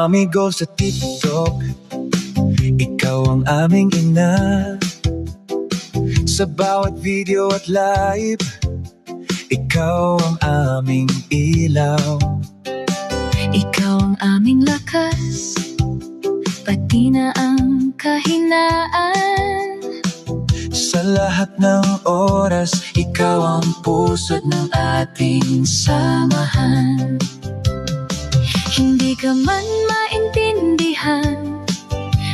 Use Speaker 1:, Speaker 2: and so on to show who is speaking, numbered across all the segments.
Speaker 1: Mami goal sa TikTok, ikaw ang aming ina. Sa bawat video at live, ikaw ang aming ilaw.
Speaker 2: Ikaw ang aming lakas, pati na ang kahinaan.
Speaker 1: Sa lahat ng oras, ikaw ang puso't ng ating samahan.
Speaker 2: Hindi ka man maintindihan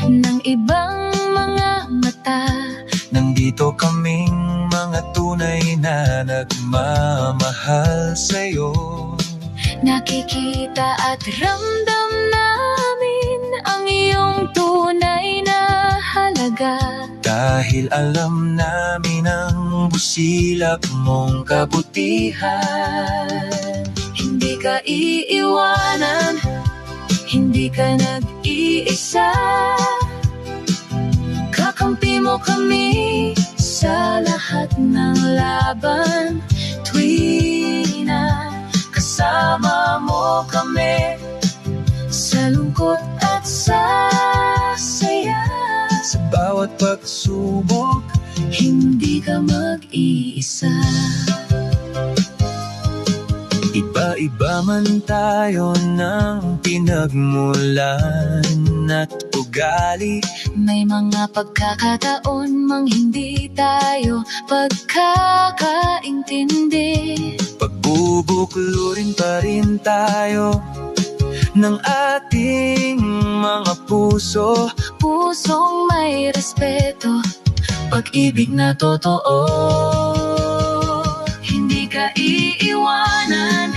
Speaker 2: ng ibang mga mata.
Speaker 1: Nandito kaming mga tunay na nagmamahal sa'yo.
Speaker 2: Nakikita at ramdam namin ang iyong tunay na halaga.
Speaker 1: Dahil alam namin ang busilak mong kabutihan.
Speaker 2: Hindi ka iiwanan, hindi ka nag-iisa. Kakampi mo kami sa lahat ng laban. Tuwing na kasama mo kami, sa lungkot at sa saya.
Speaker 1: Sa bawat pagsubok,
Speaker 2: Hindi ka mag-iisa.
Speaker 1: iba-iba man tayo ng pinagmulan at ugali.
Speaker 2: May mga pagkakataon mang hindi tayo pagkakaintindi.
Speaker 1: Pagbubuklurin pa rin tayo ng ating mga puso.
Speaker 2: Pusong may respeto, pag-ibig na totoo. Hindi ka iiwanan,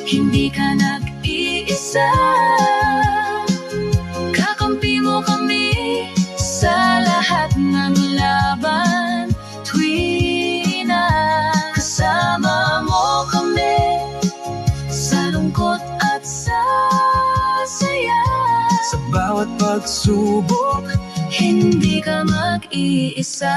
Speaker 2: hindi ka nag-iisa. Kakampi mo kami sa lahat ng laban. Tuwing na kasama mo kami, sa lungkot at sa saya.
Speaker 1: Sa bawat pagsubok,
Speaker 2: Hindi ka mag-iisa.